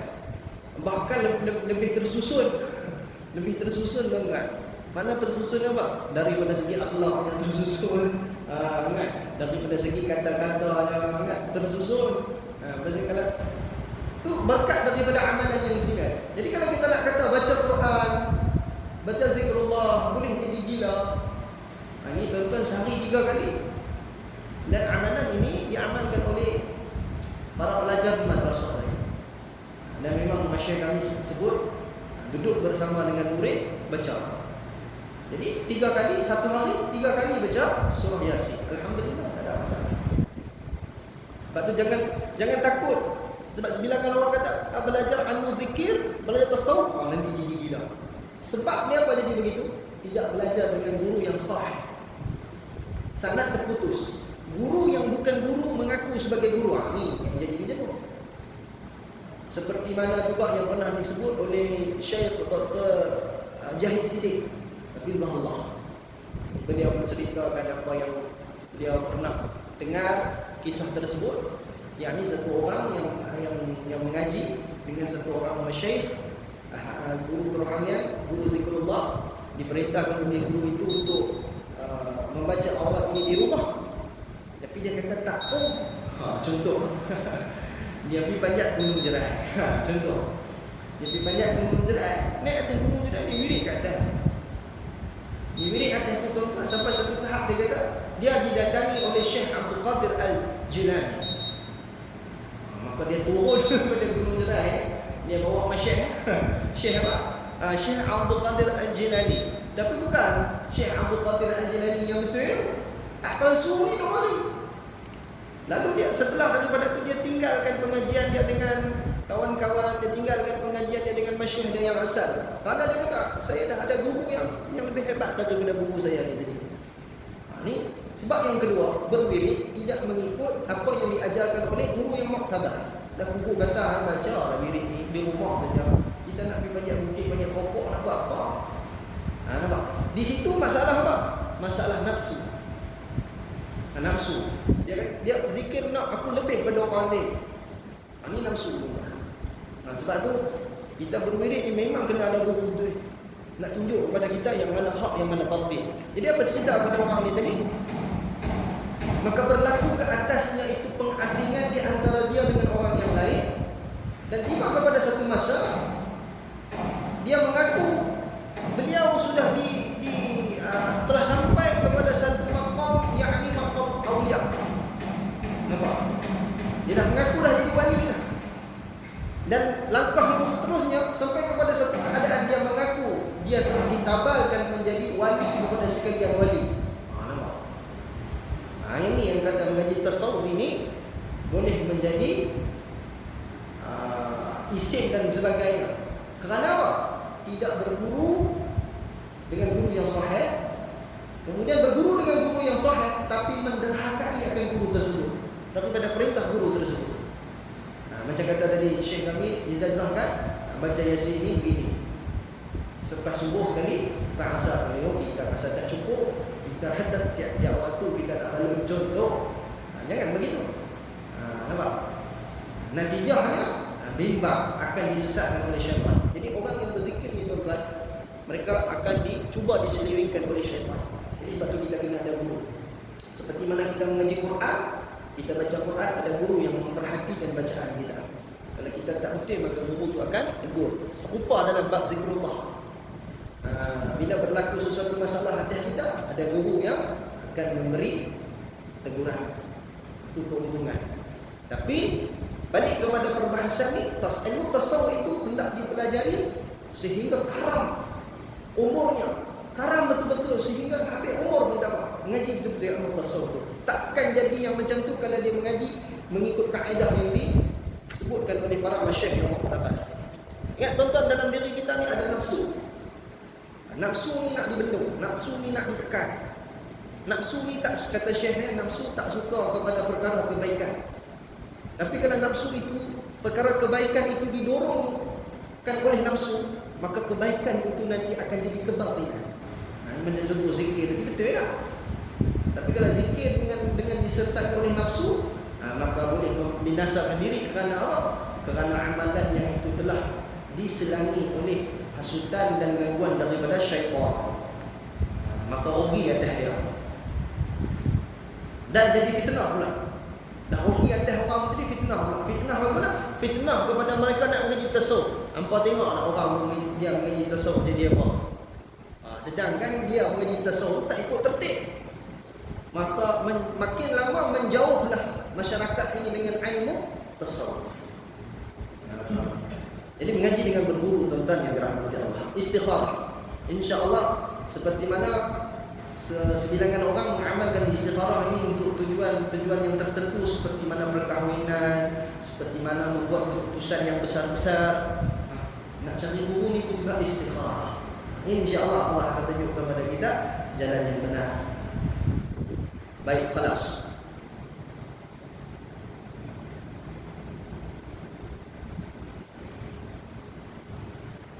Bahkan lebih tersusun. Lebih tersusun kan? Mana tersusun apa? Daripada segi akhlaknya tersusun. Kan? Daripada segi kata-katanya kan? Tersusun. Pasal kalau tu berkat daripada amalan yang sebenarnya. Jadi kalau kita nak kata baca Quran, baca zikrullah boleh jadi gila. Ini tuan-tuan sehari 3 kali. Dan amalan ini diamalkan oleh para pelajar di madrasah saya. Dan memang masyayikh kami sebut duduk bersama dengan murid baca. Jadi 3 kali, satu hari 3 kali baca surah Yasin. Alhamdulillah tak ada masalah. Sebab tu jangan takut. Sebab sebilangan orang kata belajar ilmu zikir, belajar tasawuf, nanti jadi gila. Sebab dia apa jadi begitu? Tidak belajar dengan guru yang sahih. Sanad terputus. Guru yang bukan guru mengaku sebagai guru. Ni yang jadi macam tu. Seperti mana juga yang pernah disebut oleh Syekh Dr. Jahid Siddiq hafizahullah. Beliau menceritakan apa yang dia pernah dengar kisah tersebut, yakni satu orang yang mengaji dengan satu orang masyayikh, guru kerohanian, guru zikrullah, diperintahkan oleh guru itu untuk membaca aurat ini di rumah. Tapi dia kata tak. Contoh. Dia pergi panjat Gunung Jerai. Contoh. Dia pergi panjat Gunung Jerai. Naik atas Gunung Jerai, dia wirid kat atas. Dia wirid atas tu tuan-tuan sampai satu tahap dia kata dia didatangi oleh Syekh Abdul Qadir Al-Jilani. Maka dia turun daripada Gunung Jerai. Dia bawa masyayikh. Syekh apa? Syekh Abdul Qadir Al-Jilani. Tapi bukan Syekh Abdul Qadir Al-Jilani yang betul. Palsu ni 2 hari. Lalu dia setelah daripada itu dia tinggalkan pengajian dia dengan kawan-kawan, dia tinggalkan pengajian dia dengan masyayikh dia yang asal. Karena dia kata, saya dah ada guru yang lebih hebat daripada guru saya ni tadi. Ni sebab yang kedua, berwirid tidak mengikut apa yang diajarkan oleh guru yang muktabar. Dah guru kata baca lah wirid ni di rumah saja. Kita nak pergi banyak bukit, banyak pokok nak buat apa? Nampak? Di situ masalah apa? Masalah nafsu. Nafsu. Dia zikir nak aku lebih pada orang lain. Ini nafsu. Sebab tu kita berwirid ni memang kena ada guru tu. Nak tunjuk kepada kita yang mana hak, yang mana batil. Jadi apa cerita pada orang ni tadi? Maka berlaku ke atasnya itu pengasingan di antara dia dengan orang yang lain. Dan tiba kepada satu masa dia mengaku beliau sudah telah sampai kepada satu maqam, yakni maqam aulia. Nampak? Dia dah mengaku dah jadi wali lah. Dan langkah yang seterusnya sampai kepada satu keadaan dia mengaku dia telah ditabalkan menjadi wali kepada sekalian wali. Nampak? Ini yang kata mengaji tasawuf ini boleh menjadi isim dan sebagainya. Kerana apa? Tidak berguru dengan guru yang sahih, kemudian berguru dengan guru yang sahih tapi menderhakai akan guru tersebut daripada perintah guru tersebut. Macam kata tadi Syekh kami izazahkan baca Yasin ini begini. Selepas subuh sekali, tak rasa kita rasa tak cukup, kita kata tiap-tiap waktu kita tak lalu contoh. Jangan begitu. Nampak? Natijahnya bimbang akan disesatkan oleh syaitan. Jadi orang yang berzikir ni tuan-tuan, mereka akan dicuba diselewengkan oleh syaitan. Jadi sebab tu kita kena ada guru. Seperti mana kita mengaji Quran, kita baca Quran, ada guru yang memperhatikan bacaan kita. Kalau kita tak betul, maka guru tu akan tegur. Serupa dalam bab zikrullah. Bila berlaku sesuatu masalah atas kita, ada guru yang akan memberi teguran. Itu keuntungan. Tapi balik kepada perbahasan ni, ilmu tasawuf itu hendak dipelajari sehingga karam umurnya. Karam betul-betul sehingga habis umur pun tak apa. Mengaji betul-betul ilmu tasawuf tu. Takkan jadi yang macam tu kalau dia mengaji mengikut kaedah yang disebutkan oleh para masyayikh yang muktabar. Ingat tuan-tuan, dalam diri kita ni ada nafsu. Nafsu ni nak dibendung, nafsu ni nak ditekan. Nafsu ni tak, kata Syekh, nafsu tak suka kepada perkara kebaikan. Tapi kalau nafsu itu, perkara kebaikan itu didorongkan oleh nafsu, maka kebaikan itu nanti akan jadi kebatilan. Macam contoh zikir tadi, betul tak? Tapi kalau zikir dengan disertai oleh nafsu, maka boleh membinasakan diri. Kerana apa? Kerana amalannya itu telah diselangi oleh hasutan dan gangguan daripada syaitan. Maka rugi atas dia. Dan jadi fitnah pula. Dah rugi atas orang itu, jadi fitnah pula. Fitnah bagaimana? Fitnah kepada mereka nak mengaji tasawuf. Hampa tengoklah orang dia mengaji tasawuf jadi apa? Sedangkan dia mengaji tasawuf tak ikut tertib. Maka makin lama menjauhlah masyarakat ini dengan ilmu tasawuf. Jadi mengaji dengan berguru, tuan-tuan yang dirahmati Allah. Istikharah. Insya-Allah seperti mana sebilangan orang mengamalkan istikharah ini untuk tujuan yang tertentu, seperti mana perkahwinan, seperti mana membuat keputusan yang besar-besar. Nak cari guru ni pun juga istikharah. Insya-Allah Allah akan tunjuk kepada kita jalan yang benar. Baik, khalas.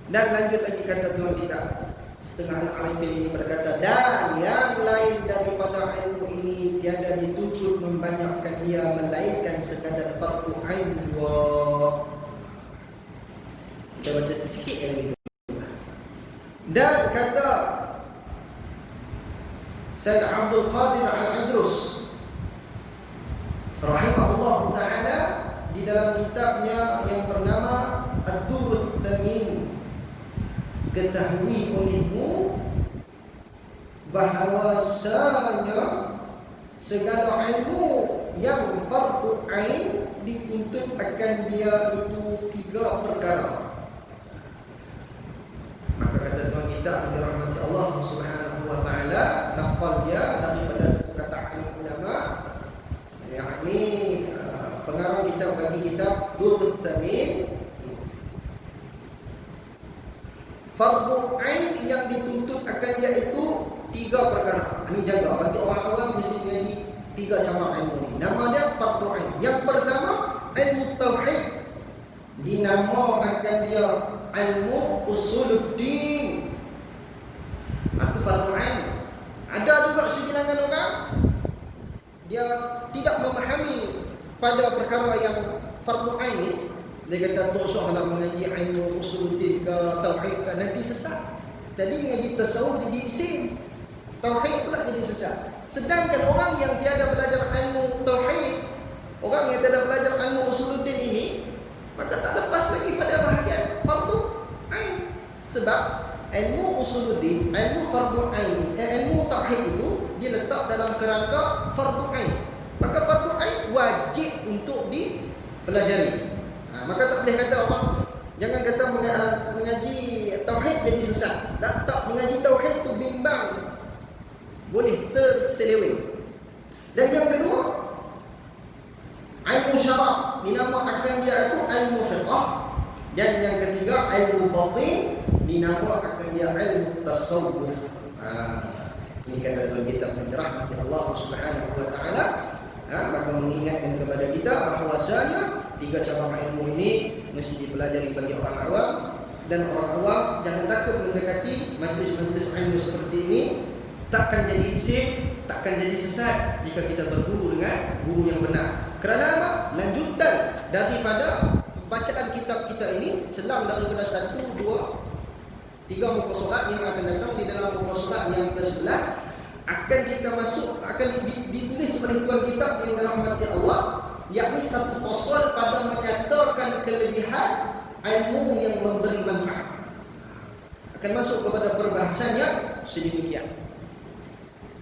Dan lanjut lagi kata Tuhan kita, setengah al-arifin ini berkata, dan yang lain daripada ilmu ini tiada dituntut membanyakkan dia, melainkan sekadar fardu ain jua. Kita baca sikit lagi. Dan kata Sayyid Abdul Qadir Al-Idrus rahimahullah ta'ala di dalam kitabnya yang bernama Ad-Durrut Thamin, ketahui olehmu bahawasanya segala ilmu yang fardu ain dituntut akan dia itu 3 perkara. Maka kata Tuhan kita yang dirahmati Allah Subhanahu wa taala, naqal dia daripada satu kata alim ulama, yakni pengarang kitab bagi kitab Durrut Thamin, fardu ain yang dituntut akan dia itu 3 perkara. Ini jaga bagi orang awam mesti menjadi 3 cabang ilmu ini. Nama dia fardu ain. Yang pertama ilmu tauhid, dinamakan dia ilmu usuluddin. Itu fardu ain. Ada juga sebilangan orang dia tidak memahami pada perkara yang fardu ain ini. Dia kata tak usah nak mengaji ilmu usuluddin ke tauhid ke, nanti sesat. Tadi mengaji tasawuf jadi isim, tauhid pula jadi sesat. Sedangkan orang yang tiada belajar ilmu tauhid, orang yang tiada belajar ilmu usuluddin ini, maka tak lepas lagi pada bahagian fardu ain. Sebab ilmu usuluddin, ilmu fardu ain, ilmu tauhid itu dia letak dalam kerangka fardu ain. Maka fardu ain wajib untuk dipelajari. Maka tak boleh kata orang, jangan kata mengaji tauhid jadi susah. Tak mengaji tauhid tu bimbang, boleh terseleweng. Dan yang kedua, ilmu syarak, dinamakan dia itu ilmu fiqh. Dan yang ketiga, ilmu batin, dinamakan dia ilmu tasawuf. Ini kata Tuhan kita menjerahmati Allah Subhanahu wa taala. Maka mengingatkan kepada kita bahwasanya 3 cabang ilmu ini mesti dipelajari bagi orang awam. Dan orang awam jangan takut mendekati majlis-majlis ilmu seperti ini. Takkan jadi isim, takkan jadi sesat jika kita berguru dengan guru yang benar. Kerana apa? Lanjutan daripada bacaan kitab kita ini, selang daripada 1, 2, 3 muka surat yang akan datang, di dalam muka surat yang ke-11 akan kita masuk, akan ditulis oleh Tuhan kitab yang dirahmati Allah, yakni satu fasal pada menyatakan kelebihan ilmu yang memberi manfaat. Akan masuk kepada perbahasan yang sedemikian.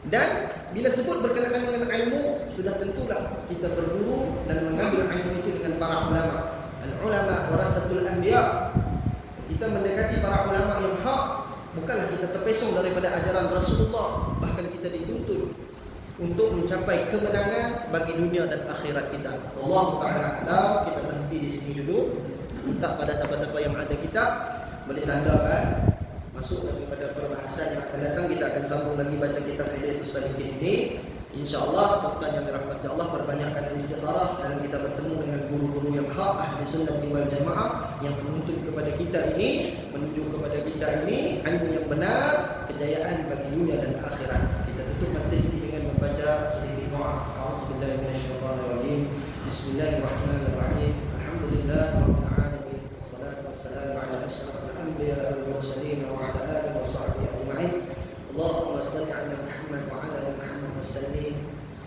Dan bila sebut berkenaan dengan ilmu, sudah tentulah kita berguru dan mengambil ilmu itu dengan para ulama. Al-ulama warasatul anbiya. Kita mendekati para ulama yang hak, bukanlah kita terpesong daripada ajaran Rasulullah. Bahkan kita dituntut untuk mencapai kemenangan bagi dunia dan akhirat kita. Allah Ta'ala alam. Kita berhenti di sini dulu. Minta pada siapa-siapa yang ada kitab boleh tandakan masuk daripada perbahasan yang akan datang. Kita akan sambung lagi baca kitab Hidayatus Salikin ini. InsyaAllah, tuan yang dirahmati Allah, perbanyakkan istiqarah dan kita bertemu dengan guru-guru yang hak ahli sunnah wal jamaah yang menuntut kepada kita ini, menuju kepada kita ini ilmu yang benar, kejayaan bagi dunia dan akhirat. Kita tutup majlis ini dengan membaca sedikit doa. A'udzubillahi minasyaitonirrajim. Bismillahirrahmanirrahim. Alhamdulillahirabbil alamin. Wassalatu wassalamu ala asyrafil anbiya'i wal mursalin wa ala alihi wa sahbihi ajma'in. Allahumma shalli ala Muhammad wa ala ali Muhammad wasallim.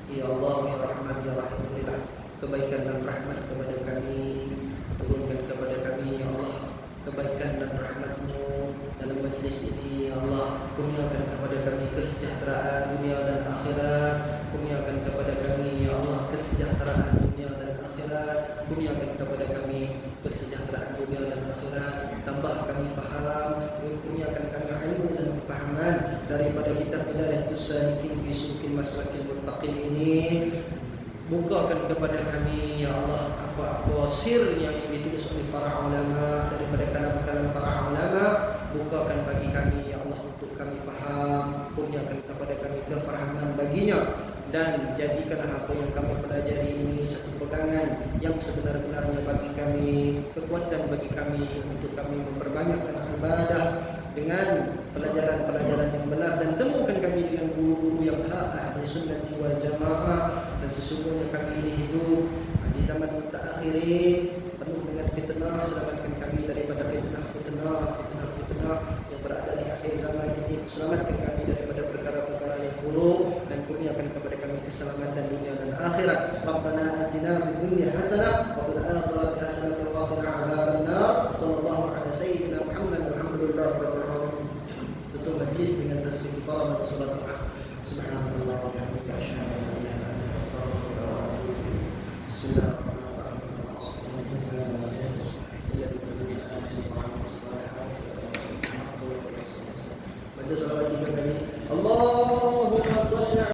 Ya Allah, ya Rahman, ya Rahim, berilah kebaikan dan rahmat kepada kami, turunkan kepada kami ya Allah kebaikan dan rahmat-Mu dalam majlis ini ya Allah. Kurniakan kepada kami kesejahteraan dunia dan akhirat, kurniakan kepada kami ya Allah kesejahteraan dunia dan akhirat, kurniakan kepada kami kesejahteraan dunia dan akhirat, tambah kami faham, kurniakan kami ilmu dan kefahaman daripada kitab Hidayatus Salikin fi Sulukil Maslakil Muttaqin ini. Bukakan kepada kami ya Allah apa-apa sir yang ditulis oleh para ulama, daripada kalam-kalam para ulama. Bukakan bagi kami ya Allah untuk kami faham, kurniakan kepada kami kefahaman baginya, dan jadikan apa yang kami pelajari ini satu pegangan yang sebenar-benarnya bagi kami, kekuatan bagi kami untuk kami memperbanyakkan ibadah dengan pelajaran-pelajaran yang benar, dan temukan kami dengan guru-guru yang hak ahli sunnah wal jamaah. Dan sesungguhnya kami ini hidup di zaman mutaakhirin penuh dengan fitnah. Selamatkan kami daripada fitnah yang berada di akhir zaman ini. Selamatkan kami daripada perkara-perkara yang buruk, dan kurniakan kepada kami keselamatan dunia dan akhirat. Rabbana atina fid dunya hasanah wa fil akhirati hasanah wa qina adzabannar. Sallallahu ala sayyidina Muhammad walhamdulillahi rabbil alamin. Tutup majlis dengan tasbih kifarah dan salat al-akhir. Subhanallah wa bihamdihi asyhadu an la ilaha illa anta astaghfiruka wa atubu ilaik. Bismillahirrahmanirrahim. Baca salawat